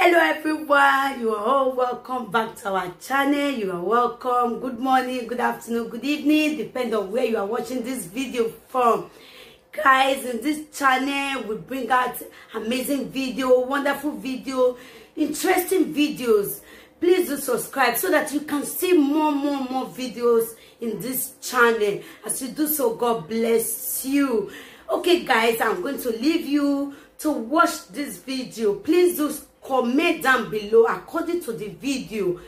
Hello everyone, you are all welcome back to our channel. You are welcome. Good morning, good afternoon, good evening, depending on where you are watching this video from. Guys, in this channel we bring out amazing video, wonderful video, interesting videos. Please do subscribe so that you can see more videos in this channel. As you do so, God bless you. Okay guys, I'm going to leave you to watch this video. Please do comment down below according to the video.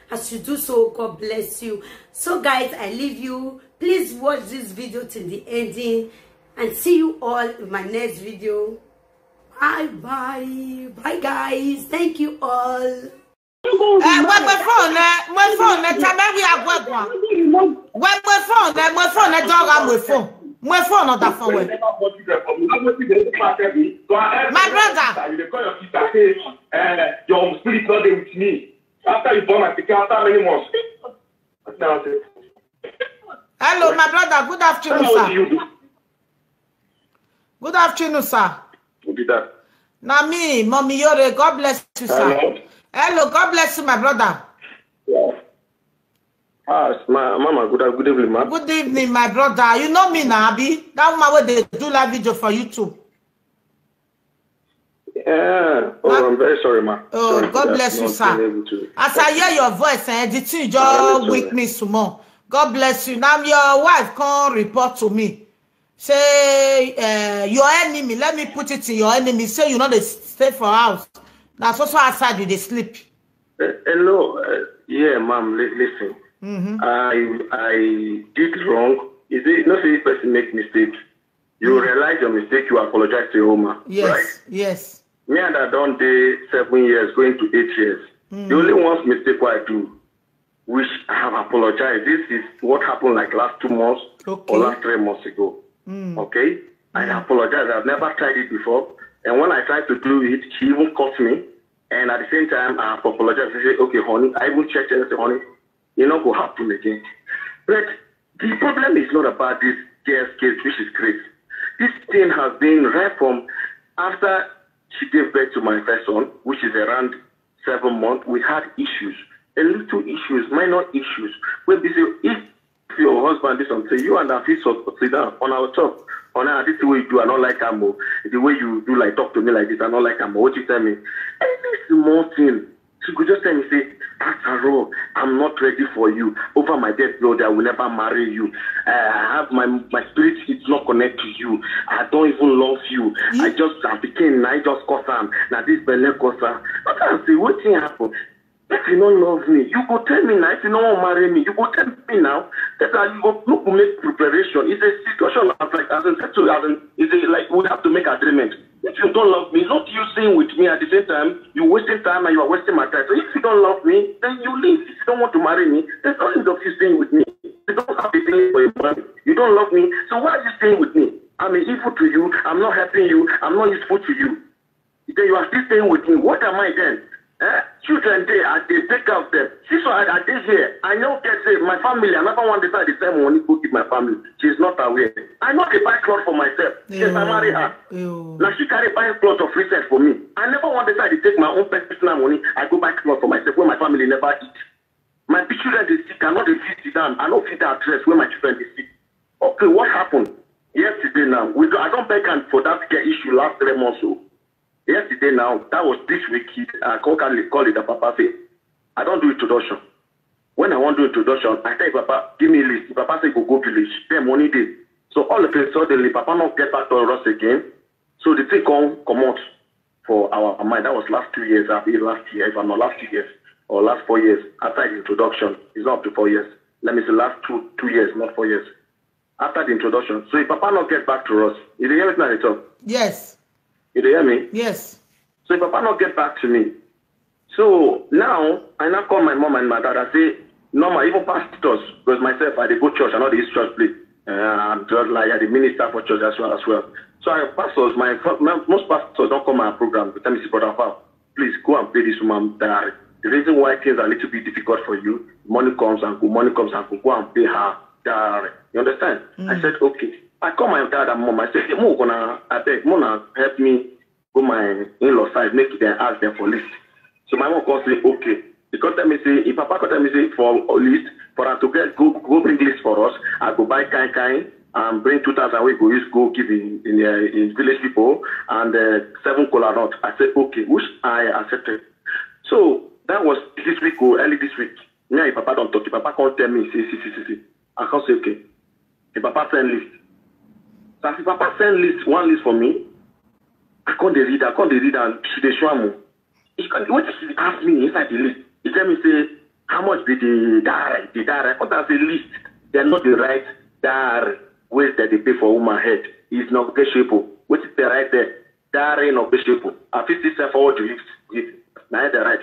As you do so, God bless you. So guys, I leave you. Please watch this video till the ending and see you all in my next video. Bye guys, thank you all. My brother. Your spirit not there with me. After you born my ticket, after many months. Hello, my brother. Good afternoon, sir. What do you do? Good afternoon, sir. Who did that? Now me, Mommy Yore. God bless you, sir. Hello, God bless you, my brother. Yeah. Mama, good evening, ma. Good evening, my brother. You know me now, Abi. That woman where they do live video for YouTube. Yeah. Oh, I'm very sorry, ma. Oh, sorry, God bless you, sir. As I hear your voice, the thing just wake me some more. God bless you. Now your wife can't report to me. Say your enemy. Let me put it in your enemy. Say you know they stay for house. That's also outside they sleep. Hello. Yeah, ma'am. Listen. I did wrong. Is it not say person make mistakes? You realize your mistake, you apologize to your woman. Yes, right? Yes. Me and I done day 7 years, going to 8 years. The only one mistake I do, which I have apologized. This is what happened like last 2 months or last 3 months ago. Okay? I apologize. I've never tried it before. And when I tried to do it, she even caught me. And at the same time, I have apologized. I said, okay, honey, I even checked and I said, honey, it's not going to happen again. But the problem is not about this girl's case, which is great. This thing has been right from after she gave birth to my first son, which is around 7 months. We had issues, a little issues, minor issues. When we say, if your husband is something, you and I feel sit down on our top. This is the way you do, I don't like Amo. The way you do, like, talk to me like this, I don't like Amo. What you tell me? Any small thing, she could just tell me, say, after all, I'm not ready for you. Over my dead blood, I will never marry you. I have my spirit, it's not connected to you. I don't even love you. I became, I just cause her. Now this belly cause her. But I say, what thing happen? If you don't love me, you go tell me now. If you don't want to marry me, you go tell me now. That's how you go look to make preparation. It's a situation it's like we have to make agreement. If you don't love me, not you staying with me at the same time, you're wasting time and you are wasting my time. So if you don't love me, then you leave. If you don't want to marry me, there's no need of you staying with me. You don't have to stay for your money. You don't love me, so why are you staying with me? I'm evil to you, I'm not helping you, I'm not useful to you. Then you are still staying with me. What am I then? Children, they take care of them. See, so I did here. I know get say my family. I never want to decide the same money to keep my family. She's not aware. I know they buy clothes for myself. Yes, I marry her. Now she carry buy clothes of research for me. I never want to decide to take my own personal money. I go buy clothes for myself where my family never eat. My children they sick. I know they feed them. I know feed the address where my children they sick. Okay, what happened yesterday? Now I don't beg for that issue last 3 months ago. Yesterday now, that was this week, I call it the Papa say, I don't do introduction. When I want to do introduction, I tell Papa, give me a list. Papa say, go village. Then money day. So all of a sudden, Papa not get back to us again. So the thing come out for our mind. That was last 2 years, last year, if I'm not last 2 years, or last 4 years. After the introduction, it's not up to 4 years. Let me say last two years, not 4 years. After the introduction. So if Papa not get back to us, is it everything I talk? Yes. You hear me? Yes. So if Papa not get back to me, so now I now call my mom and my dad. I say, no, even pastors, because myself I go church. I know this church play. I'm just like the minister for church as well. So I pastors, most pastors don't come my program. But tell me, brother, please go and pay this woman diary. The reason why things are a little bit difficult for you, money comes and go, go and pay her diary. You understand? I said, okay. I call my dad and mom. I said, I beg, Mona, help me go my in-law side, make them ask them for list. So my mom can say, okay. He can tell me, say, if Papa can tell me, say, for a list, for us to get, go bring list for us, I go buy kind, and bring 2,000 we go use, go give in village people, and 7 cola nut. I said, okay, which I accepted. So that was this week, early this week. Me and Papa don't talk. If Papa can't tell me, see. I can't say, okay. If Papa send list. So if Papa send list, one list for me, I can't read, and they show me. What she asked me inside the list, he tell me, say, how much did the diary? I can't say list. They're not the right diary ways that they pay for woman head. It's not negotiable. What is the right there? Diary not negotiable. I feel this forward to it. Now the right.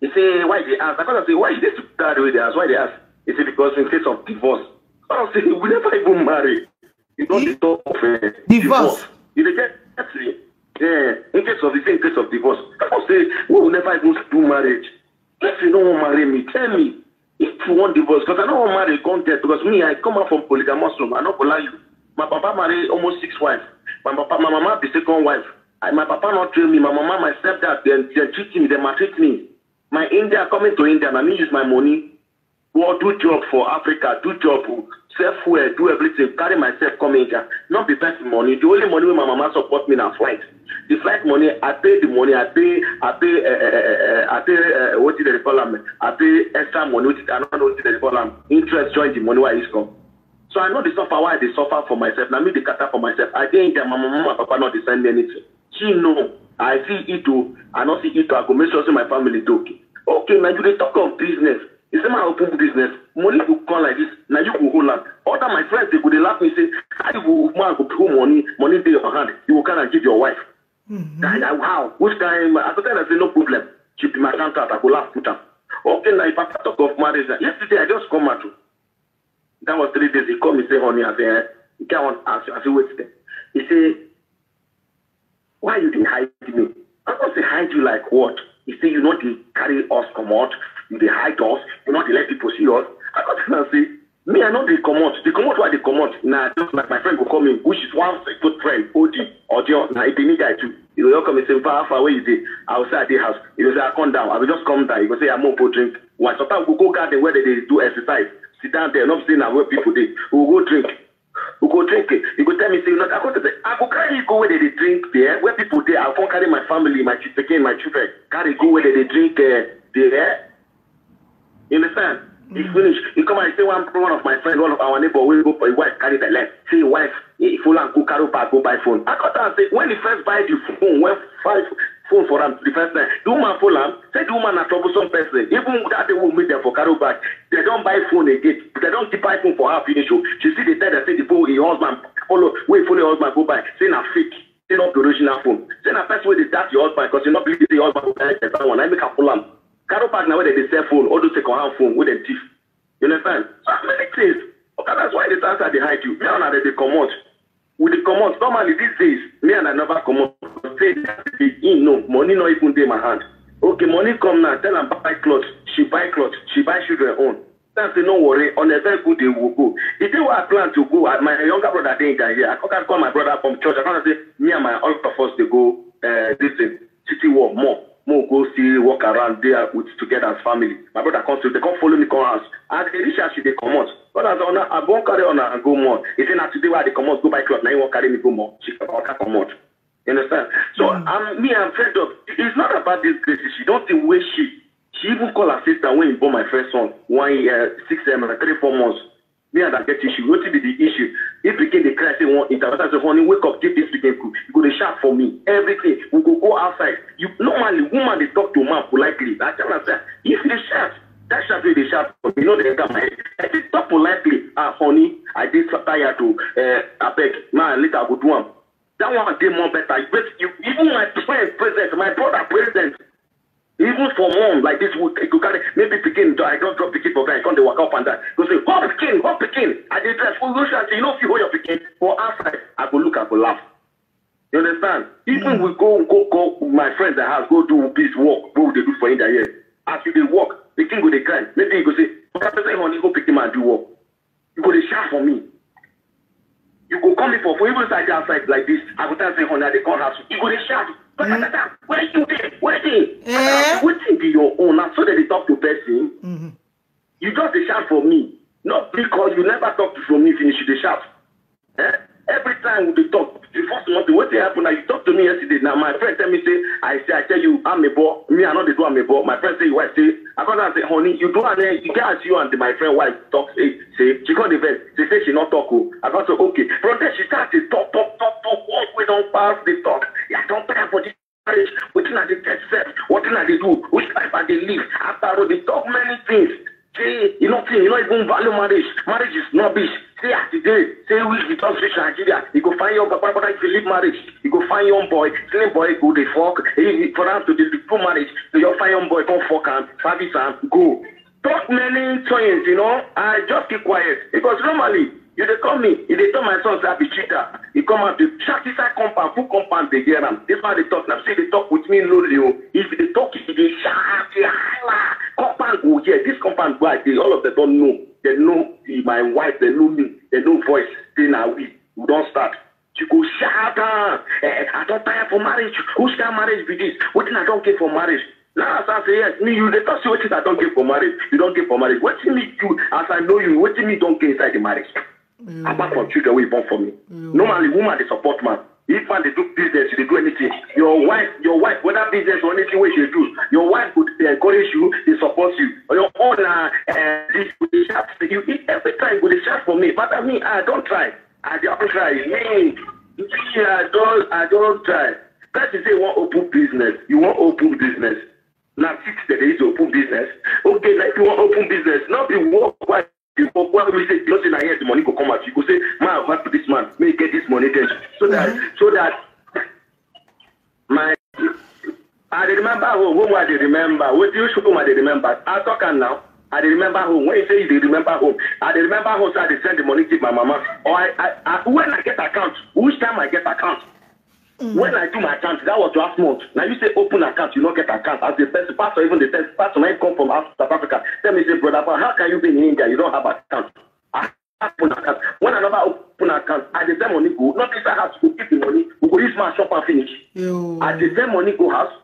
He say, why they ask? I can't say, why is this that way they ask? Why they ask? He say, because in case of divorce. I say, we never even marry. It's not the talk of divorce. You get actually. Yeah, in case of divorce. I don't say, we will never even do marriage. If you don't want to marry me, tell me. If you want divorce, because I don't want to marry content, because me, I come out from polygamous, I don't lie you. My papa married almost 6 wives. My mama the second wife. My papa not train me. My mama, my stepdad, they're treating me, they maltreat me. My India, coming to India, I use my money. Go do job for Africa, do job, self-wear, do everything, carry myself, come India. Not be best money. The only money when my mama support me na flight. The flight money, I pay the money, I pay, what did they call them? I pay extra money, I don't know what they call them. Interest join the money where it's come. So I know the suffer why they suffer for myself. Now me the kata for myself. I didn't India, my mama, papa not send me anything. She know. I see it too. I not see it too. I go make sure my family do okay. Okay, now you they talk of business. You say my open business. Money will come like this. Now you will hold on. Other my friends they laugh me say, how you will man go put money in your hand. You will kind of give your wife. How? Which time? I could tell her say no problem. She be my contract. I go laugh put her. Okay, now if I talk of marriage, yesterday I just come out. That was 3 days. He called me say, honey, I say, you can't answer. I say, wait there. He say, why you didn't hide me? I don't say hide you like what? He say, you know they carry us come out, you they hide us, you know they let people see us. I got to say, me I know they come out. They come out why they come out. Now just like my friend will come in, which is one good friend, OG, audio, now if you need guy too. He will come and say, far away you day. I will say at the house. He will say, I come down. I will just come down. He will say, I'm more for drink. One sometimes we go garden where they do exercise. Sit down there, not saying that where people did. We will go drink. We go drink it. You go tell me, say, look, I go carry you go where they drink there, where people there. I'll come carry my family, my children, carry go where they drink there. You understand? He finish. He come and say one of my friends, one of our neighbor, will go for his wife, carry the left. Say wife, if you go carry back, go buy phone. I got to say, when he first buy the phone, when 5 phone for him the first time, the woman pull him, say the woman a troublesome person. Even that they will meet them for carry back. They don't buy phone again. They don't keep buy phone for her finish. She see the tell they say the phone, his husband follow husband go buy. Say na fake. Say not the original phone. Say na first way they start your husband because you not believe the husband will buy that one. I make a pull him. Carry back now where they sell phone, all those second hand phone with them thief. You understand? So many things. Okay, that's why they start they hide you. Me and they come out. With the come out, normally these days, me and I never come out. Say no, money not even in my hand. Okay, money come now, tell them buy clothes. She buy clothes, she buy children own. That's no worry. On a very good day we will go. If they were plan to go, my younger brother didn't get here. I can't call my brother from church. I can't say me and my all of us they go this city walk more go see walk around there with together as family. My brother comes to they come follow me come house. And they reach out they come out. But as on I won't carry on and go more. If you not today why they come out go buy clothes, now you won't carry me go more. She can't come out. You understand? So I'm fed up. It's not about this grace. She don't think where she even called her sister when he born my first son 1 year, 6 months, 3-4 months. Me and that get issue. What will be the issue? If became the cry, say one intervention, say honey, wake up, get this weekend cool. You go to shout for me. Everything. We go outside. You normally woman they talk to man politely. I tell her say, if they shout, that shout will they shout for me. You know they enter my head. I say talk politely. Honey, I did tired to I beg. Man, later I go do one. That one day more better. You even my friend present, my brother present. Even for mom, like this, you carry maybe picking. I don't drop picking for guys. Come they walk up and down. Go say, hop picking. I did dress. Oh, you know if you hold your picking for outside, I go look, I go laugh. You understand? Even we go. My friends at house go do this walk. What would they do for India here? As you they walk, the king go they cry. Maybe you go say, honey, go pick him and do walk. You go they shout for me. You go come me for even side outside like this. I go tell say honey, they can't have you. You go they shout. Where you there? Where they? What you, I'm a boy. Me, I know they do, I'm a boy. My friend say, you wife say, I come and say, honey, you do, and then you can't see you and my friend wife talk, say, she called the vet. She say she not talk. I got to, okay. From there, she started to talk. What we don't pass the talk. Yeah, don't pay for this marriage. What did they set? What did they do? Which life are they live? After all, they talk many things. Say, you know even value marriage. Marriage is rubbish. Say today, say we just reach Nigeria. You go find your papa, but if you leave marriage, you go find your boy. Same boy go they fuck. For them to do marriage, so you find your boy come fuck and service and go. Talk many times, you know. I just keep quiet because normally you they call me, if they tell my son to be cheater, he come out to chat inside compound, full compound they get them. This why they talk now. See they talk with me lonely. If they talk, they shout, compound go yeah. This compound go all of them don't know. They know my wife, they know me, they know voice. Say now we don't start. You go shout, I don't tire for marriage. Who's that marriage be this? What thing I don't get for marriage? Now as I say yes, me you they talk say what thing I don't get for marriage. You don't get for marriage. What thing me you as I know you, what thing me don't get inside the marriage? Apart from children we born for me. Normally woman they support man. If man they do business, they do anything. Your wife, whether business or anything what you do, your wife would encourage you, they support you. Or your owner, this they shout for you. Every time they shout for me. But I mean, I don't try. I don't try. Me, I don't try. That is say you want open business. You want open business. Now 6 days open business. Okay, like you want open business, not be work. What we say, nothing I hear the money go come out. You go say, man, what to this man? May get this money then. So that my I remember home I remember. What do you show I remember? I talk now. I remember home. When you say you remember home, I remember home so I send the money to my mama. Or I when I get account, which time I get account? When I do my account, that was last month. Now you say open account, you don't get account. As the best pastor, even the best pastor might come from South Africa. Tell me, say, brother, but how can you be in India? You don't have account. I open account. When I never open account, I the same money go. Not if I have to go keep the money. We go use my shop and finish. I the same money go house.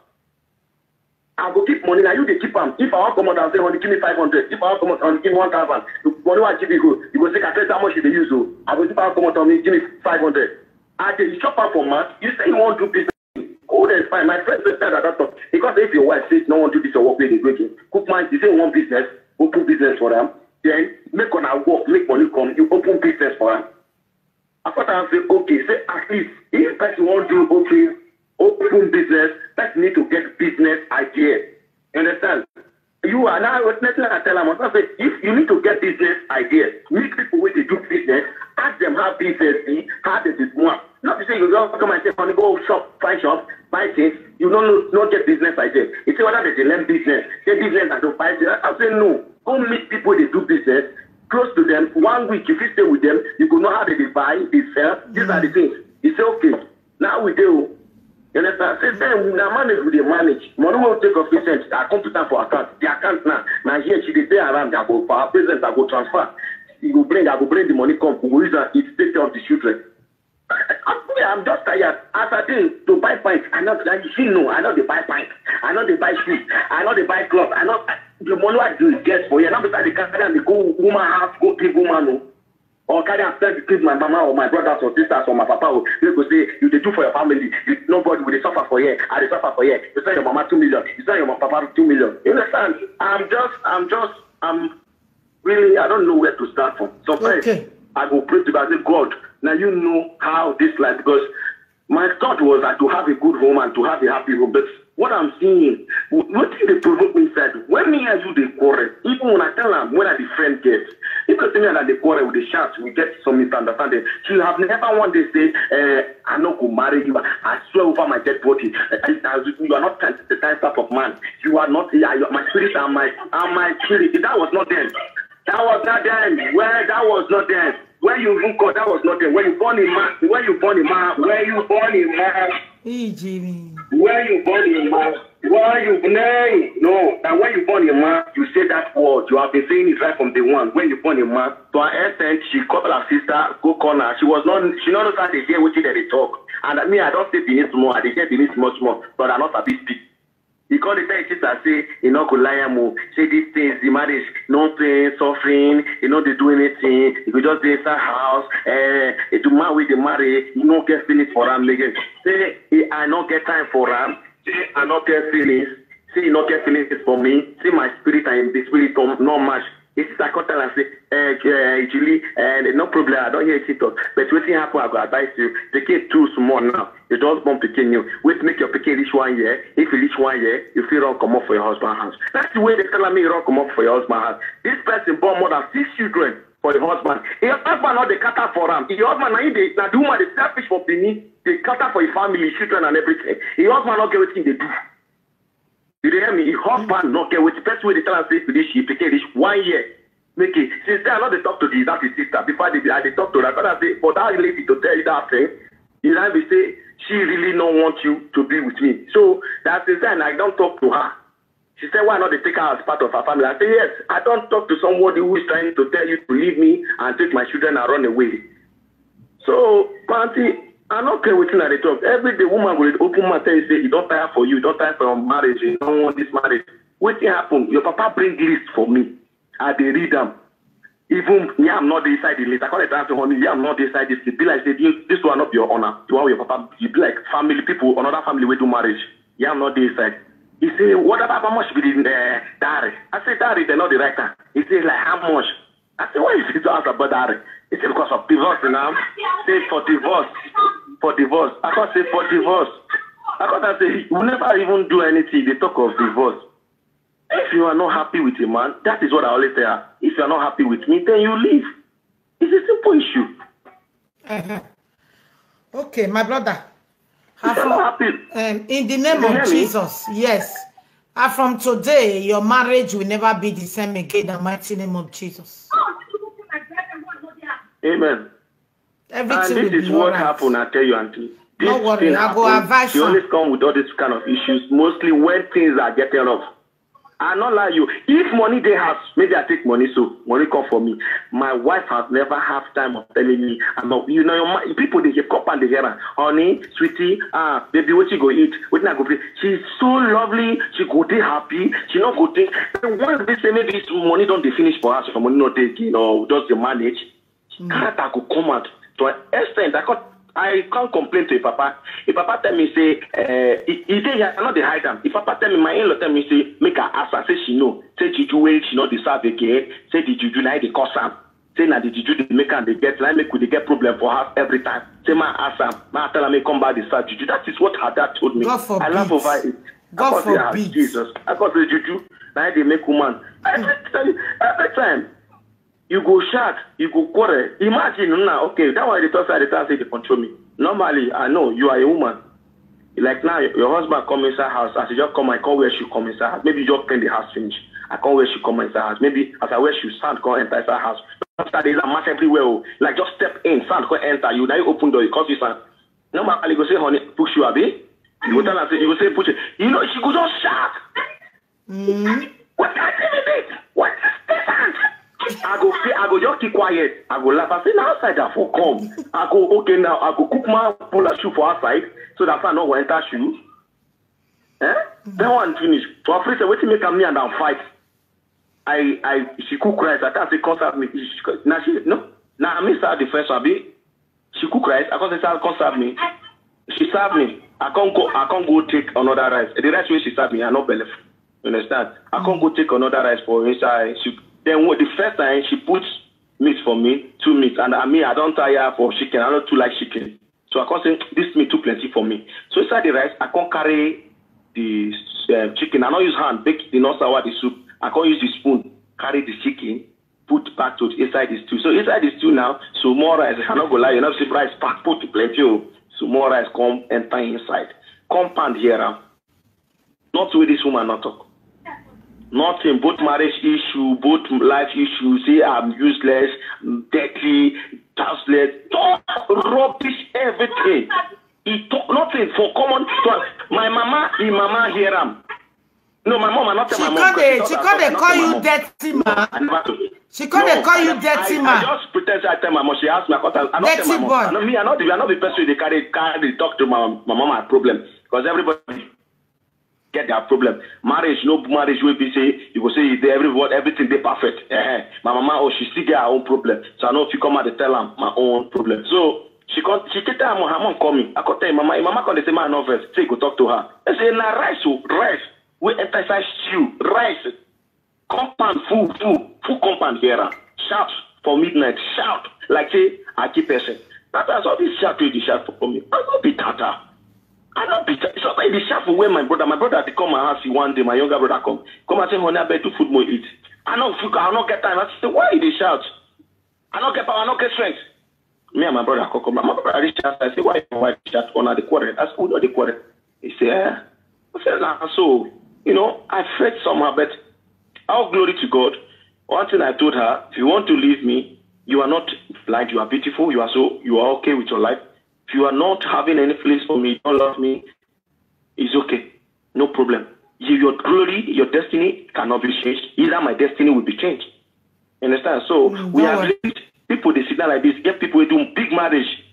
I go keep money. Now you they keep them. If I want to come out and say, honey, give me 500. If I want to come out and give me 1,000. The money I give you go. You go say, I tell how much they use. So I go if I want to come out and give me 500. I did shop up for math. You say you want to do business. Oh, that's fine. My friend said that talk. Because if your wife says no one do this or work with the cook man, you say you want business, open business for them. Then make on a work, make money come, you open business for them. I thought I say, okay, say at least if person want to do open business, person need to get business idea. You understand? You are now nothing I tell them. I say if you need to get business idea, meet people where they do business, ask them how business is, how they do more. Not to say you don't come and say, honey, go shop, buy things. You don't get business idea. You say whether they learn business, get business and don't buy things. I say no. Go meet people they do business, close to them. 1 week, if you stay with them, you could know how they buy, they sell. These are the things. You say, okay, now we do. You understand? Say then we manage with the manage. Money will take off percent. I come to time for account. The account now. Now here she dey around. I go for our present. I go transfer. I go bring the money come. We go use it take care of the children. I'm just tired. As I think to buy pints, I know that you know. I know they buy pints. I know they buy shoes. I know they buy clothes. I know the money I do is get for you. Now beside the carry and they go woman house, go give woman no. Or carry and send to give my mama or my brothers or sisters or my papa. They go say you they do for your family. Nobody will suffer for you. I suffer for you. You send your mama 2 million. You send your papa 2 million. You understand? I'm really I don't know where to start from. Sometimes I go pray to God. I say, God, now you know how this life, because my thought was that to have a good home and to have a happy home. But what I'm seeing, what did they provoke me inside? When me and you they quarrel, even when I tell them when I the friend gets, if you tell me that they quarrel with the shout, we get some misunderstanding. You have never one day say, I'm not going to marry you. I swear over my dead body. You are not the type of man. You are not my spirit and my spirit. That was not them. That was not them. Well, that was not them. When you even call, that was not them. When you born a man, Hey, Jimmy. Where you born a man, no. Now when you born a man, you say that word. You have been saying it right from day one. When you born a man, to her extent, she called her sister, go call her. She not know how they hear what they talk. And me, I don't say Benin small. I hear Benin much more, but I'm not a big speak. He called the tell sister say, you know, go lie mo. Say these things, the marriage, no pain, suffering, you know, they do anything. You could just be inside house, to man with the marriage, you don't get finished for them. Say, I don't get time for them. say I not get feelings, say you not get feelings for me, say my spirit and the spirit not match. It's I can't tell and say, Julie, no problem, I don't hear it talk. But what happen, I go advise you, the kid too small now. You don't want picking you. Wait, make your picking reach 1 year. If you reach 1 year, you feel wrong come up for your husband's house. That's the way they tell me wrong come up for your husband's house. This person born more than 6 children for the husband. Your husband not the cutter for him. Your husband now the woman they selfish for Benin, they cutter for his family, children and everything. Your husband not get what they do. You hear me? Your husband not get what the best way they tell us say finish, he picking reach 1 year. Make it. Since then, I know they talk to that his sister. Before they talk to her, I say, for that lady to tell you that thing, you know, they say, she really don't want you to be with me. So, that is then I don't talk to her. She said, why not they take her as part of her family? I say, yes, I don't talk to somebody who is trying to tell you to leave me and take my children and run away. So, Panty, I don't care what they talk. Every day, woman will open my tell you, say, you don't tire for you, don't tire for your marriage, you don't want this marriage. What happen? Your papa bring list for me. I they read them. Even yeah, I'm not the side the list. I call it answer honey. Yeah, I'm not the side this. Be like say this will not be your honor. You want your papa. You be like family people. Another family will do marriage. Yeah, I'm not the side. He say what about how much be the dowry? I say dowry they're not the right time. He say like how much? I say why is it to ask about dowry? He say because of divorce now. Say for divorce. For divorce. I can't say for divorce. I can't say we never even do anything. They talk of divorce. If you are not happy with a man, that is what I always say. If you are not happy with me, then you leave. It's a simple issue. Okay, my brother. In the name of Jesus, yes. From today, your marriage will never be the same again. In the mighty name of Jesus. Amen. Everything and this is what happened, I tell you, Auntie. Don't worry, I go advise you. You always come with all these kind of issues, mostly when things are getting rough. I not lie you. If money they have, maybe I take money, so money come for me. My wife has never have time of telling me, I'm not, you know, people they get cup and they hear, honey, sweetie, baby, what you go eat? What you go play? She's so lovely. She go be happy. She not go think. Once they say maybe this money don't they finish for us, for money not take, you know, just the manage. Character could come out to an extent. I can't complain to a papa. If papa tell me say, he say I cannot hide them. If papa tell me my in-law tell me say, make her ask her, say she know. Say juju way she not deserve again. Say the juju like the cause am. Say na the juju they make and they get like make they get problem for her every time. Say my ask am. My tell her me come back the start juju. That is what her dad told me. I laugh over it. God forbid. Jesus. I got the juju. Now they make woman. Every time. You go shout, you go quarrel. Imagine now, okay, that why they talk say they control me. Normally, I know you are a woman. Like now, your husband come inside house. As you just come, I can't wear shoe come inside house. Maybe you just clean the house finish. I can't wear shoe come inside house. Maybe as I wear shoe, sand can't enter inside house. After there's a match everywhere. Like just step in, sand can't enter. You now you open door, you cause you sand. Normally, go say, honey, push you a bit. You go tell her, you go say, push it. You know, she go just shout. What can I do? What is this? I go just keep quiet. I go laugh. I say, now outside that for come. I go, okay, now I go cook my pull a shoe for outside so that I not go enter shoe. Then one finish. So I'm afraid wait to make me and I'll fight. She cook rice. I can't say concert me. Now she no. Now I miss her the first one. She cook rice. I can't say concert me. She serve me. I can't go take another rice. The rice way she serve me, I not believe. You understand? I can't go take another rice for inside. Then the first time she puts meat for me, 2 meat, and I don't tire for chicken. I don't too like chicken, so I can't say this meat too plenty for me. So inside the rice, I can't carry the chicken. I don't use hand bake the not sour the soup. I can't use the spoon carry the chicken, put back to inside the stew. So inside the stew now, so more rice. I not go lie, you know, see rice pack put plenty. So more rice come enter inside. Compound here. Not with this woman not talk. Nothing, both marriage issue, both life issue, say I'm useless, dirty, tasteless, talk rubbish, everything. He talk nothing for common talk. My mama hear him. No, my mom, I not tell my mom. She can't call you dirty man. She can't call you dirty man. I just pretend I tell my mom. She asked me, I not tell my mom. I not the person they carry talk to my mom my problem. Because everybody get their problem. Marriage, no marriage will be say, you will say everything they perfect. My mama, she still get her own problem. So I know if you come out to tell her my own problem. So She take time her mom call me. I could tell mama, mama call the same man office. Say go talk to her. I say na rice. We emphasize stew, rice, compound, full compound here. Shout for midnight, shout like say I keep person. That's all this shout to the shout for me. I don't be tata. I don't be tata. So the shout for where my brother they come my house one day. My younger brother come and say, honey, I bet to food more eat. I don't get time. I say, why they shout? I don't get power. I don't get strength. Me and my brother come. My brother reach out. I say, why my wife shout on the quarter? I said, who know the quarter? He say, I said, nah, so. You know, I felt somehow, but all glory to God. One thing I told her, if you want to leave me, you are not blind, you are beautiful, you are okay with your life. If you are not having any feelings for me, you don't love me, it's okay. No problem. Your glory, your destiny cannot be changed. Either my destiny will be changed. You understand? So we have lived, people, they sit down like this, get people who do big marriage.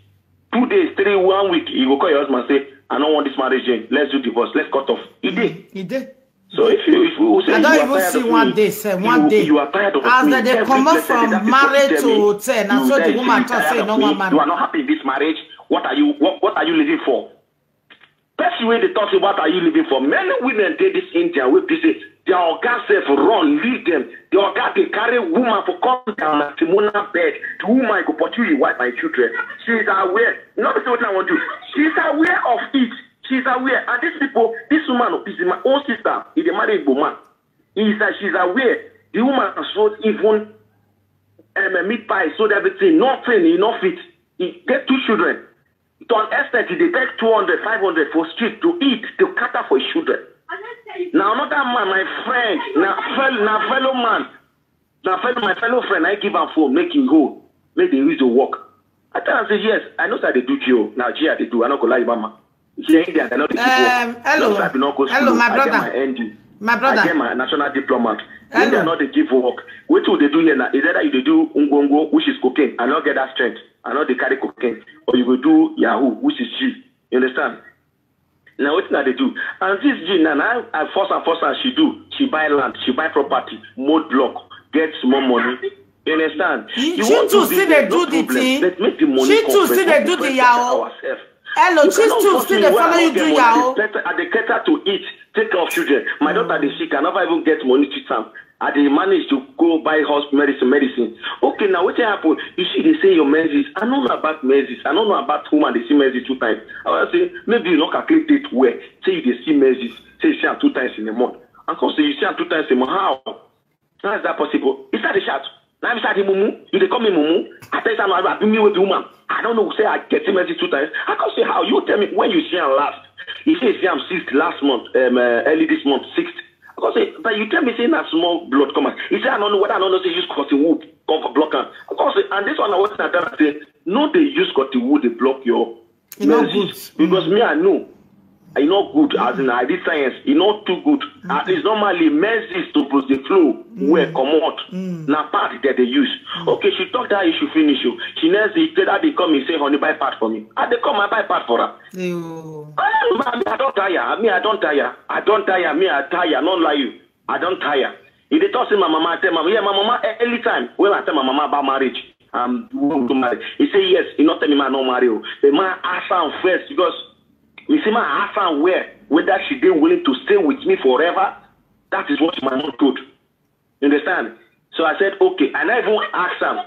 2 days, 3, 1 week, you go call your husband and say, I don't want this marriage again. Let's do divorce. Let's cut off. He did. He did. So if you say I don't even see one day, sir. One day. You are tired of as me. They come up from marriage to 10. And so the woman can say no one man. You are not happy in this marriage. What are you living for? That's the way they talk about what are you living for. Many women did this India with this. Their organs self run, leave them. The organ they carry woman for come down at Timona bed. The woman go pursue wife my children. She is aware. Not what I want to do. She is aware of it. She's aware, and these people, this woman is my own sister. Is a married woman. She's aware. The woman sold even meat pie, sold everything, nothing, enough it. He get 2 children. To an extent, they take 200, 500 for street to eat, to cater for his children. Now another man, my friend, now fellow man, my fellow friend, I give him phone, make him go, make him use to work. I tell him, say yes, I know that they do Geo. Now Geo they do. I not go lie, mama. Hello, my brother. My brother. I get my national diplomat. They are not the give work. What do they do here now? Is that you do ungongo, which is cocaine, and not get that strength, and not they carry cocaine, or you will do Yahoo, which is G. You understand? Now what do they do? And this G now I force her. She buy land, she buy property, mode block, gets more money. You understand? She too see they do the thing. Let's make the money. She too see they do the Yahoo. Hello, she's too still they follow you do Yahoo. At the cater to eat, take care of children. My daughter is sick, I never even get money to time. I they manage to go buy hospital medicine. Okay, now what happen? You see, they say your menses. I don't know about menses. I don't know about woman they see menses 2 times. I will say maybe you not calculate it well. Say you they see menses. Say you see them 2 times in a month. And come say you see them 2 times in a month. How is that possible? Is that the shout? Now I say mumu. You they call me mumu. I tell you I do me with the woman. I don't know. Say I get him 2 times. I can't say how. You tell me when you see him last. He says I'm 6th last month. Early this month 6th. I can't say, but you tell me saying that small blood come out. He said I don't know what I don't know. Say use cotton wood come for block. I can't say and this one I was not that say no they use cotton wood they block your menses because me I know. It's not good as in I did science. It's not too good. It's normally menses to push the flow where come out. Now part that they use. Okay, she talked that issue finish you. She next day that they come and say honey buy part for me. And they come and buy part for her. I don't tire. Me I don't tire. Me I tire. Not lie you. I don't tire. If they talk to my mama, I tell mama, yeah, my mama every time when I tell my mama about marriage, to marry. He say yes. He not tell me man no marry. The man ask her first because. You see, my ask whether she didn't willing to stay with me forever. That is what my mom told. You understand? So I said, okay. And I even asked her,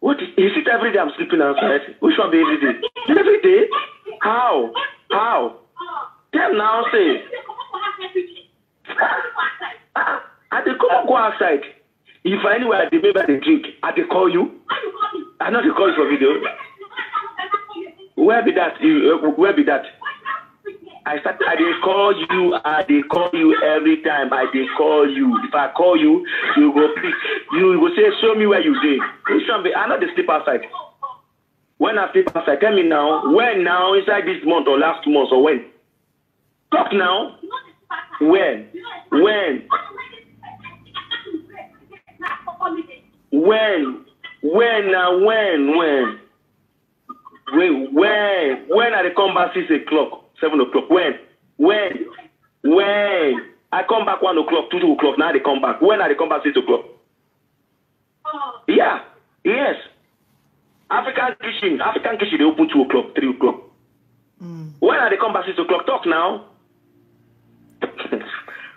what is it every day I'm sleeping outside? Which one be every day? Every day? How? Tell now, say. I dey come go outside. If anywhere they maybe they drink, I dey call you. I know they call you for video. Where be that? I dey call you every time. I dey call you. If I call you, you go pick. You go say, show me where you dey. I know they sleep outside. When I sleep outside, tell me now. When now? Inside this month or last month or when? Talk now. When? When I come back 6 o'clock, 7 o'clock. When I come back 1 o'clock, 2 o'clock. Now they come back. When I come back 6 o'clock. Yeah. Yes. African kitchen, they open 2 o'clock, 3 o'clock. When are they come back 6 o'clock? Talk now.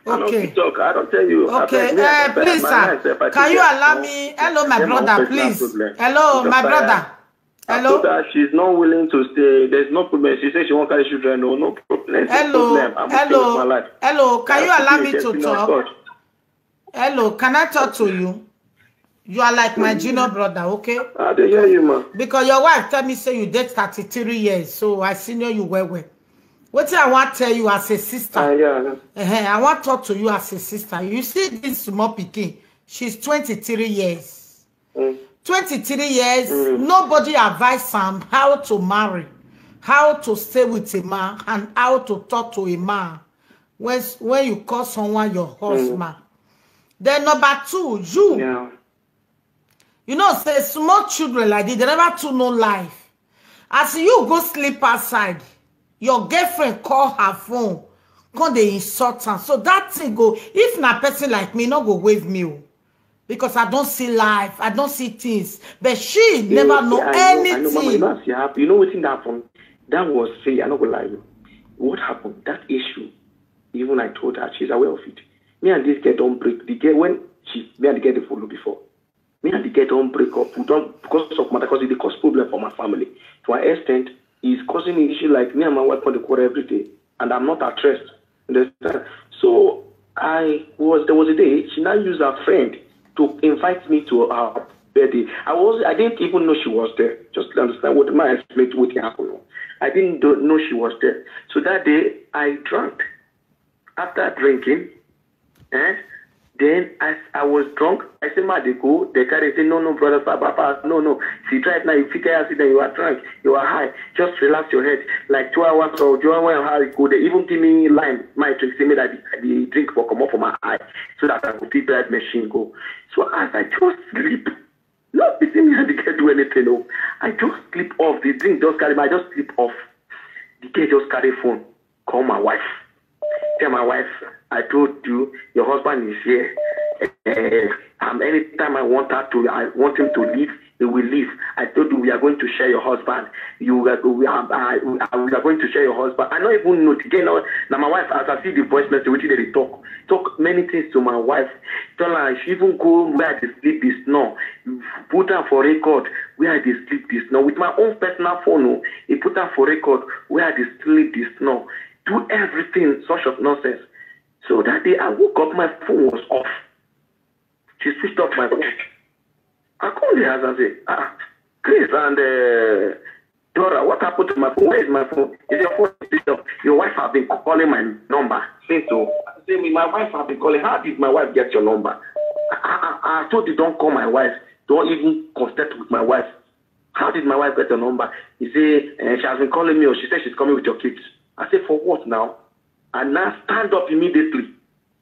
Okay. I don't tell you. Okay, please, sir. Can you allow me? Hello, my brother, please. Hello, my brother. Hello. She's not willing to stay. There's no problem. She says she won't carry children. No problem. Hello. Can you allow me to talk? Hello. Can I talk to you? You are like my junior brother, okay? I don't hear you, man. Because your wife tell me say you date 33 years, so I senior you well. What I want to tell you as a sister. I want to talk to you as a sister. You see this small pikin, she's 23 years. 23 years, nobody advised him how to marry, how to stay with a man, and how to talk to a man when you call someone your husband. Then number 2, you know, say small children like this, they never to know life. As you go sleep outside, your girlfriend call her phone, come they insult her. So that thing go, if na person like me, not go wave me. Because I don't see life, I don't see things. But she never know anything. I know, Mama, you know what happened? That was, say, I'm not going to lie. What happened? That issue, even I told her, she's aware of it. Me and this girl don't break. The girl, when me and the girl, they follow before. Me and the girl don't break up. We don't, because of my, because it cause problem for my family. To an extent, it's causing me issue like me and my wife on the quarter every day. And I'm not at rest. Understand? So, there was a day, she now used her friend to invite me to her birthday. I didn't even know she was there. Just to understand what my estimate would happen. I didn't know she was there. So that day I drank. After drinking, then as I was drunk, I said, "Ma, they go." They carry say, "No, brother, papa, no. See, try it now. If you tell us that you are drunk, you are high. Just relax your head. Like 2 hours or 2 hours, how it go? They even give me lime. My drink, say me that the drink will come up from my eye, so that I could see that machine go. So as I just sleep, not between me and the girl do anything. No, I just sleep off. The drink just carry me. I just sleep off. The girl just carry phone. Call my wife. Tell my wife, I told you your husband is here. Anytime I want him to leave, he will leave. I told you we are going to share your husband. We are going to share your husband. I don't even know. Again, now my wife, as I see the voice message, which they talk many things to my wife. Tell her she even go where they sleep this now. Put her for record where they sleep this now. With my own personal phone, he put her for record where they sleep this now. Do everything, such of nonsense. So that day I woke up, my phone was off. She switched off my phone. I called her and I said, Chris and Dora, what happened to my phone? Where is my phone? Is your phone switched off? Your wife have been calling my number. Say so. I said, my wife have been calling. How did my wife get your number? I told you don't call my wife. Don't even contact with my wife. How did my wife get your number? He said, she has been calling me, or she said she's coming with your kids. I said, for what now? And now stand up immediately.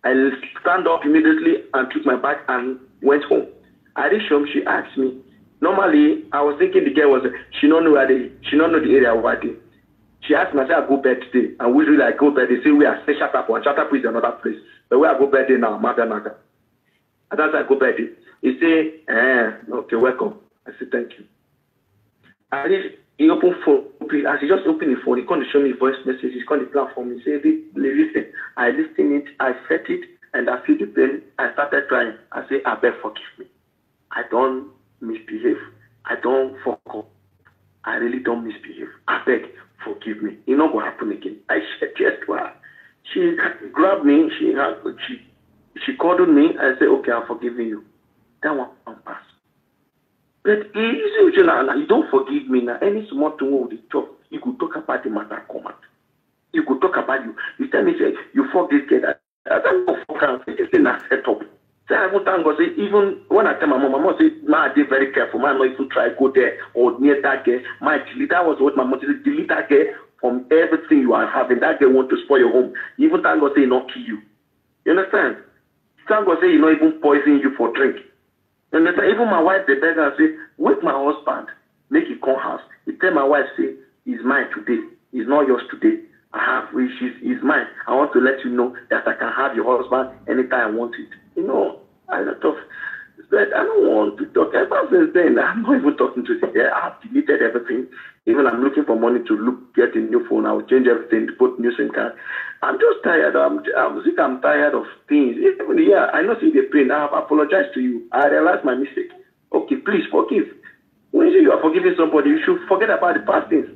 I stand up immediately and took my bag and went home. I reached home, she asked me. Normally, I was thinking the girl was, she don't know the area where they. She asked me, I said, I go bed today. And we really like go bed. They say we are staying Chatterpur, and Chatterpur is another place. But where I go bed now, Madanaka. And that's I go bed. He said, okay, welcome. I said, thank you. He opened phone. As he just opened the phone, he can't show me voice messages. He can't plan for me. He said, listen, I listened it, I felt it, and I feel the pain. I started crying. I said, I beg, forgive me. I don't misbehave. I don't fuck up. I really don't misbehave. I beg, forgive me. It's not going to happen again. I shed tears to her. She grabbed me. She called me. I said, okay, I'm forgiving you. That one passed. But you don't forgive me now. Any small thing with the talk, you could talk about the matter come out. You could talk about you. You tell me, say, you fuck this kid. I don't know fuck this thing I set up. So I won't thank God. Say, even when I tell my mom say, I did very careful. Man, not even try go there or near that girl. That was what my mom said. Delete that girl from everything you are having. That girl want to spoil your home. You even thank God say, not kill you. You understand? Thank God say, you not even poison you for drink. And even my wife, the beggar, say, wake my husband, make it come house. He tell my wife, say, he's mine today. He's not yours today. He's mine. I want to let you know that I can have your husband anytime I want it. You know, a lot of But I don't want to talk. Ever since then, I'm not even talking to them. I've deleted everything. Even I'm looking for money to get a new phone. I'll change everything to put new SIM card. I'm just tired. I'm tired of things. Even I know see the pain. I have apologized to you. I realized my mistake. Okay, please forgive. When you are forgiving somebody, you should forget about the past things.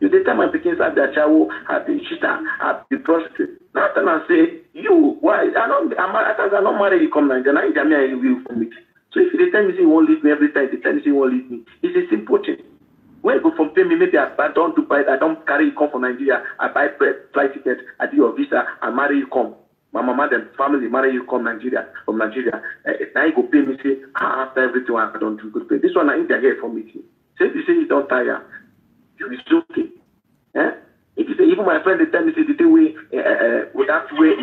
You did tell my pickings at the child, at the cheater, at the prostitute. Now I say, you, why? I'm not married, you come Nigeria, you will for me. So if you tell me you won't leave me every time, you tell me you won't leave me, it's a simple thing. When you go from pay me, maybe I don't carry you come from Nigeria, I buy flight ticket, I do your visa, I marry you come. My mama and family marry you come from Nigeria. Now you go pay me, say, after everything I don't do good pay. This one I think they're here for me. So if you say you don't tire, you is okay. If you say, even my friend, they tell me, say, the day way, that way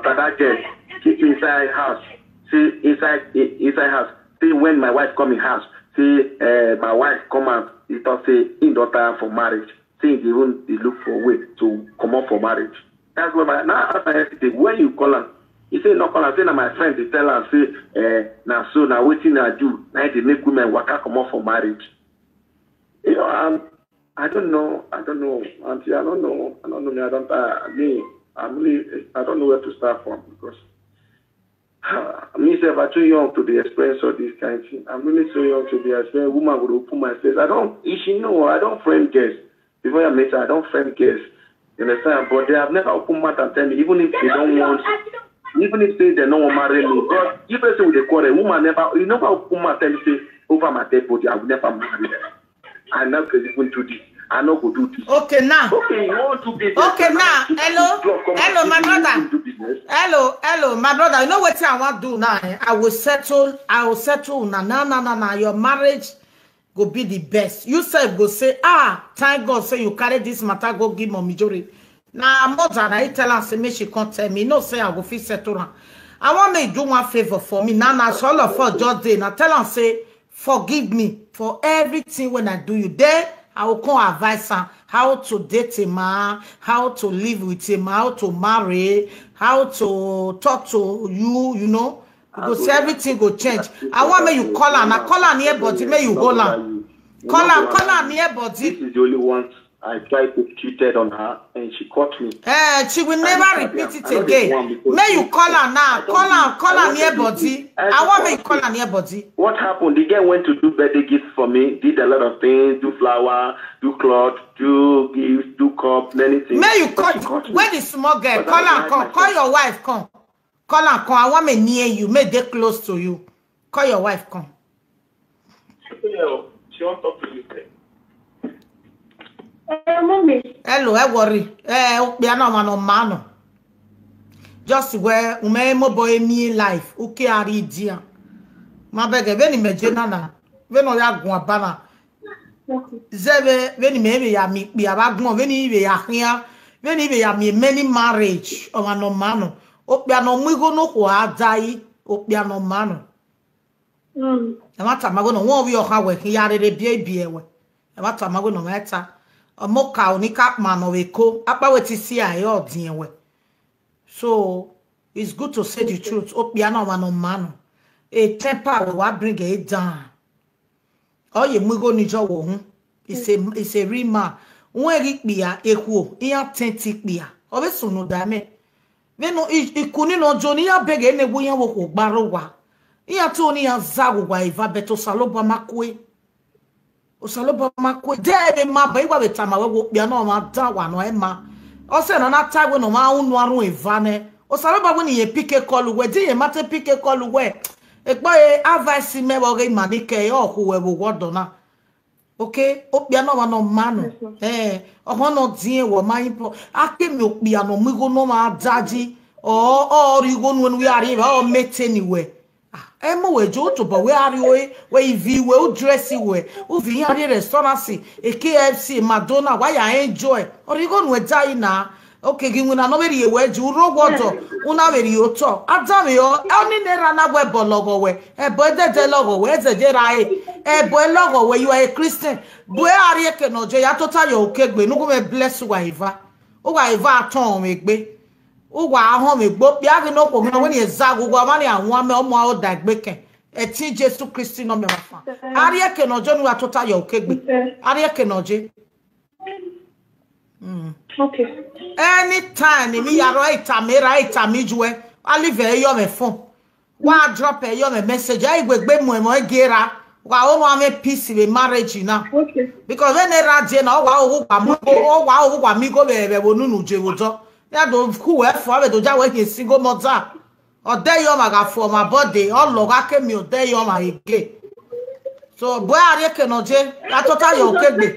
that girl keep inside house. Say, inside house. Say, when my wife come in house, say, my wife come out, he thought, say, in daughter for marriage. Say, they look for a way to come up for marriage. That's what when you call her, he say, no, call her, say, now my friend, they tell her, say, now waiting I do, now they make women work come up for marriage. You know, I don't know, Auntie, I don't know, I don't know where to start from because myself, I'm too young to be experienced all this kind of thing. I'm really so young to be experienced. Woman would open my face. I don't friend girls. Before I met her, I don't friend girls. You understand? But they have never opened mouth and tell me, even if they don't want, even if they don't want to marry me, but if they say with the quarrel, woman never open mouth and tell me, say, over my dead body, I will never marry them. I know because even do this. I know go do this. Okay, now. Okay, you want to be. Okay, now. Hello, my brother. Hello, my brother. You know what I want to do now? I will settle. Nah. Your marriage go be the best. You say go say, thank God say you carry this matter, go give mommy Jory. Now I'm not that I tell her say me she can't tell me. No say I go fit settle her. I want me do one favor for me. Now so all of us just day. Now tell her say forgive me for everything when I do you. Then I will come advise her how to date a man, how to live with him, how to marry, how to talk to you, you know. Because everything will change. I want me you call her. Now call her near body. May you hold her. Call her near body. This is the only one I tried to cheated on her and she caught me. She will never repeat it again. May you call her now. Call her near body. I want me you call her near body. What happened? The girl went to do birthday gifts for me, did a lot of things, do flower, do cloth, do gifts, do cup, many things. May you call when the small girl, call her, call your wife, come. Call her, come. I want me near you. May they close to you. Call your wife, come. She won't talk to you. Mommy. Hello, I worry. Mano. Just where umemo boy me life. Uke ari dia. Ma bege veni mejena na. Veno ya gwa bana. Zebe veni me ya mi bi abagbon veni ibe ya hia. Veni ibe ya mi many marriage. O mano mano. Opia no mwigo no ko adai. Opia no mano. Amata mago no won wi o ha we ya re bie we. Amata mago no meta. Moka onika mano weko apa weti si ayo dinwe. So it's good to say the truth. Opia no mano. A temper will bring it down. Oh ye mwigo ni jo wo hu. It's a real man. Won ri pia eku iya tenti pia. Obe sunu dame. Veno ikuni no joni ya bege ne wo yan wo ko gbaro wa. Iya to ni ya zagu wa iva beto saloba makwe. Osaloba makwe de ma ba iwa betama we bia no ma da wa no e ma o se no na tag we no ma unu aru evane osaloba we ni ye pike call we di ye mate pike call we e gbo e advice me wo ge manike e oku we bo wodo na okay o bia no ma no manu o ho no din wo ma impo akemi o bia no mi go no ma daji o ri go no we ari ba o mete ni we Emo we jo to but we are we vi we dress we u vi ari restaurant e KFC Madonna why I enjoy origo no dai na okay gi una no be ri we ju rogoto una be ri oto adame yo oni ne ra na we bologo we e bo de logo we ze je ra e bo logo we you are a Christian bo ari e ke no je ya total yo okegbe nu go me bless wa iva o wa iva aton me gbe Uwa home gbo bia ge no ko no when ezagu gwa mani anwa me omo a dagbeke eti Jesu Christi no me mafa ari eke no je nu atota yo kegbe ari eke no je okay anytime mi ya right am juwe ali ve yo me phone wa drop yo me message ai gbegbe mu e mo gera wa o no me peace we marriage na okay because when era je na o wa mi go be wonu nu je wojo ya do ku e fo abe do ja we single mother o dey your maga for my body all lo ga ke mi o dey your ma ege so boy are ke no je la total your kegbe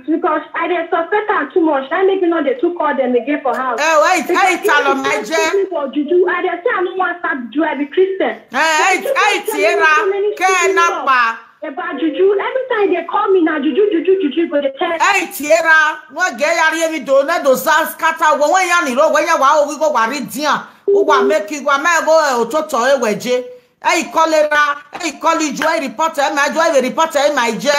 because I dey suspect am too much that make me no dey too call them again for house wait talo my je for juju I dey say I no wan start juju I be Christian tiera ke na pa about juju every time they call me now juju go dey tell tiera no ge yare mi do na do sa scatter wo wen ya ni ro wen ya wa o go wa ri dian o wa make wa ma go ototo eweje cholera college report my joy report my je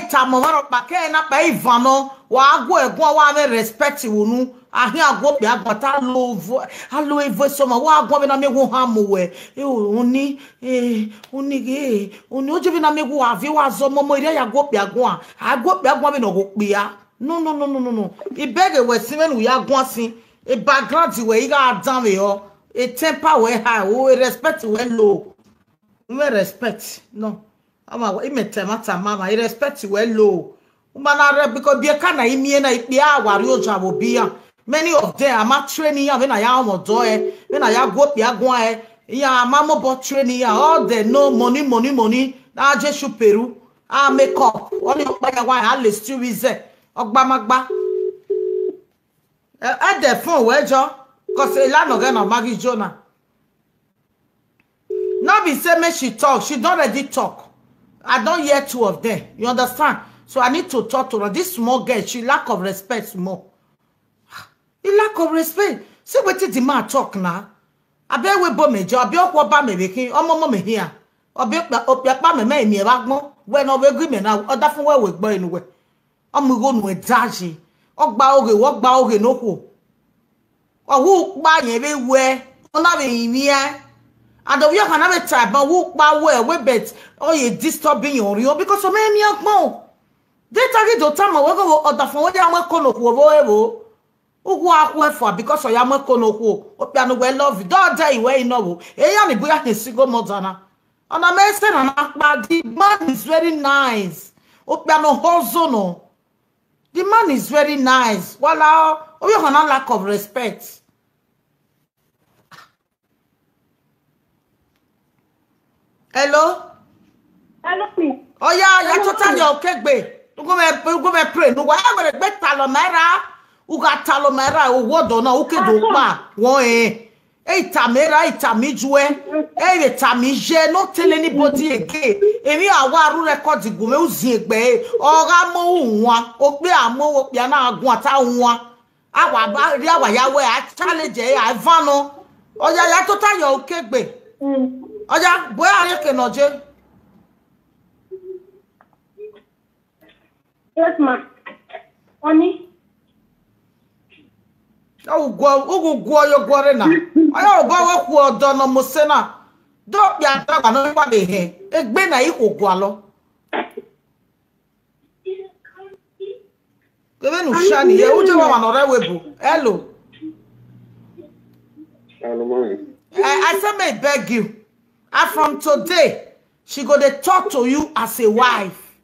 tamo maro pa ke na pa ivano wa agwo egun wa me respect wonu ahin agwo pe agbata lo evo so ma wa agwo be na mewu ha mo we oni oje be na mewu avi wa zo momo ire ya agwo pe agwo be no go pe ya no ibege we simen we agwo sin a background we you got down we a temper we high we respect we low we respect no ama we metemata mama I respect we low umana because be kana imie na ipe awari oja bo bia many of them am training ya when I am odo when I go pe agwon ya mama bo training ya all they know money na jesu peru make up only opa wa ha le still is ogbamagba the phone wejo cause Elano get no Maggie Jonah. Now be say me she talk, she don't already talk. I don't hear two of them. You understand? So I need to talk to her. This small girl, she lack of respect more. He lack of respect. See what the man talk now. I be we bo mejo, I be okwo ba me bekin, omo me here. Obi pa me mi e ba gbon. When no we gree me now, other fun we gbo inu we. Omo go nu e daji. Ogba oge no ko. Who buy every way? On a baby, and the way can have a type, but who buy we bet oh you disturbing your because so many young more. They target the time I go other phone. What I'm going to who are for because I am a kono. Opiano well love you. Don't die where you know. A young boy can single mother. And I may say, the man is very nice. Opiano hozono. The man is very nice. Voila. Oh, you have a lack of respect. Hello? Hello me. Oh yeah, you totally okay, babe. You go me pray. No, why am I bet talomera? You got talomera. You what do na? Okay, do pa. One tamera, tamijwe. Tamije. Not tell anybody again. Emi awaru record the gume uzigbe. Oga mo unwa. Okpe amo okpe na agwata unwa. Awa ba ri awa yawe a challenge Ivano. Oya ya total you okay gbe. Oya boy are ke noje. Yes ma. Oni. O go yo gore na. Oya o ba wa ku odo no mo se na. Do ya ta no pa de he. Egbe na ikoko alo. Even Ushani, hello. I said, may beg you. And from today, she gonna talk to you as a wife.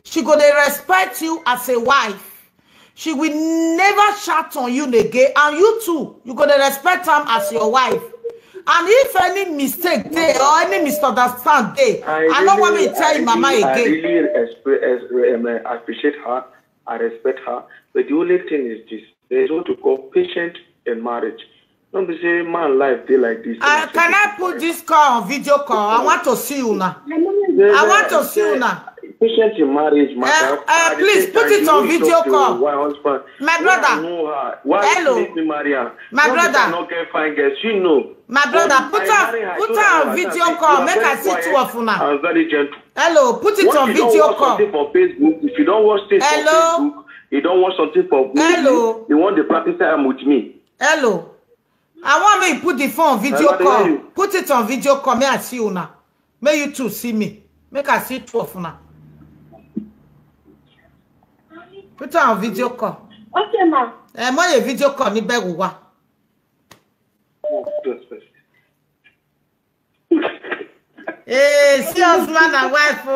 She gonna respect you as a wife. She will never shout on you again. And you too, you gonna respect her as your wife. And if any mistake there or any misunderstand there, I don't want me to tell you, Mama again. I really appreciate her. I respect her, but the only thing is this: there is what to call patient in marriage. Don't be saying man life day like this. Can I put this call on video call? I want to see you now. I want to see you now. Patient in marriage, please put it on video call. My brother. Hello. My brother. Not get fine girls. You know. My brother, put her on video call. Make I see two of you now. I'm very gentle. Hello, put it on video call. For Facebook, if you don't watch this on Facebook, you don't want something for me. Hello. You want the practice time with me. Hello. I want me to put the phone on video call. Put it on video call. May I see you now? May you two see me. Make I see two of now. Put it on video call. Okay, ma. My video call ni beguwa. Hey, see husband and wife.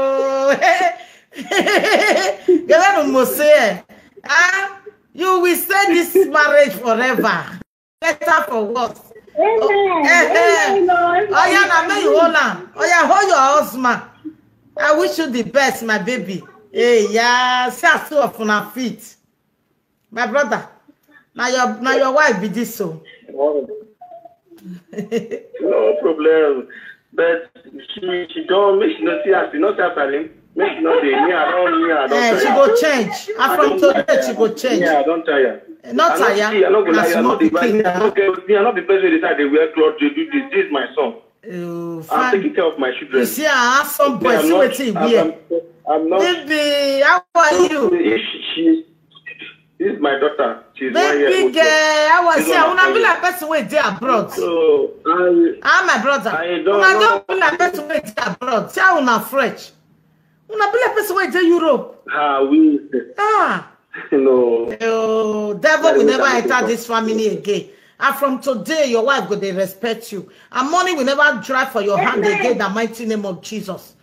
You will stay this marriage forever. Better for what? Oh yeah, now may you hold on. Oh yeah, hold your husband. I wish you the best, my baby. Hey, yeah, see us two of on feet. My brother, now your wife be this so. No problem. But she don't make she not see us, not after him. Make not the me, I don't. She go change. From today, she go change. Yeah, I don't tire. Not tire. I'm not the person who decide they wear clothes to do this. This is my son. I'm taking care of my children. You see, I have some boys. See what he wear. I'm not. Baby, how are you? This is my daughter. She's 1 year old. Baby girl, I was here. I wanna be like person who is abroad. So I'm my brother. I don't be like person who is abroad. See how una French. Una be like person who is Europe. We. No. Oh, devil will never enter this family again. And from today, your wife will they respect you. And money will never drive for your hand again in the mighty name of Jesus.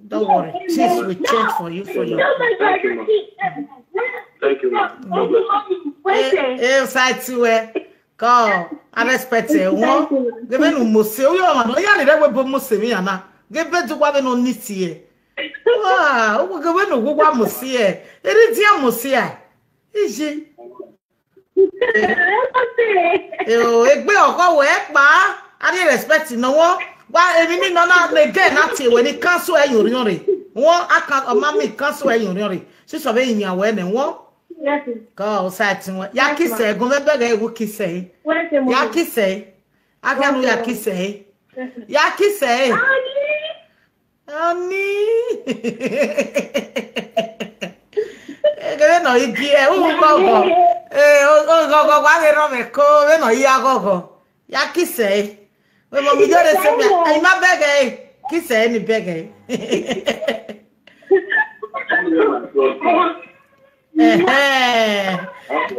Don't worry. Things will change for you. Thank you, ma. Thank you, ma. Hey, side to where? Go. I respect you. Give me no mose. You are not. You are not going to mose me, Anna. Give me to what no need here. Wow, we go no go mose here. Eri dia mose ah. Iji. Egbe oko we pa. I dey respect no one. Why emi ni no na again na tie we ni cancel eyon re. Won aka o mama cancel eyon re. Si so be yin we ne won. Yes. Go side tin. Ya ki se gun be be ewu ki se. Ya ki se. Aga no ya ki se. Ya ki se. Ani. Egere no igi e u gogo. O gogo wa ge ro me ko we no ya gogo. Ya ki se. We mo mi jore se mi. Ai ma bege. Ki se ni bege.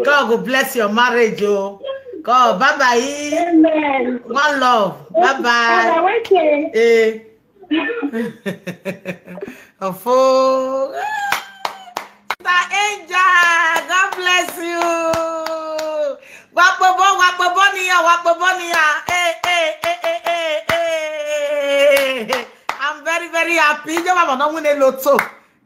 God bless your marriage, oh. God, bye bye. Amen. One love. Bye bye. Oh, the angel. God bless you. Wapobonia. I'm very, very happy. You have not win a lotto.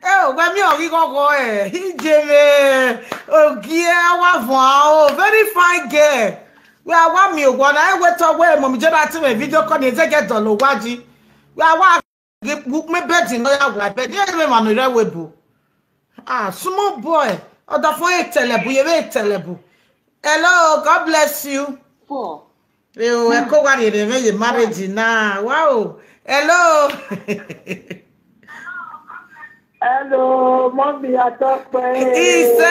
Oh, when we go, he Jimmy. Oh, yeah, very fine girl. We are 1 million. When I went away, Mommy Jonathan to a video call, you take it on the Waji. We are one book me betting. No, I bet you on the web. Ah, small boy. Oh, the phone telebu, you very telebu. Hello, God bless you. Oh. You are going to marriage now. Wow. Hello. Hello, mommy, I talk for you. Isa.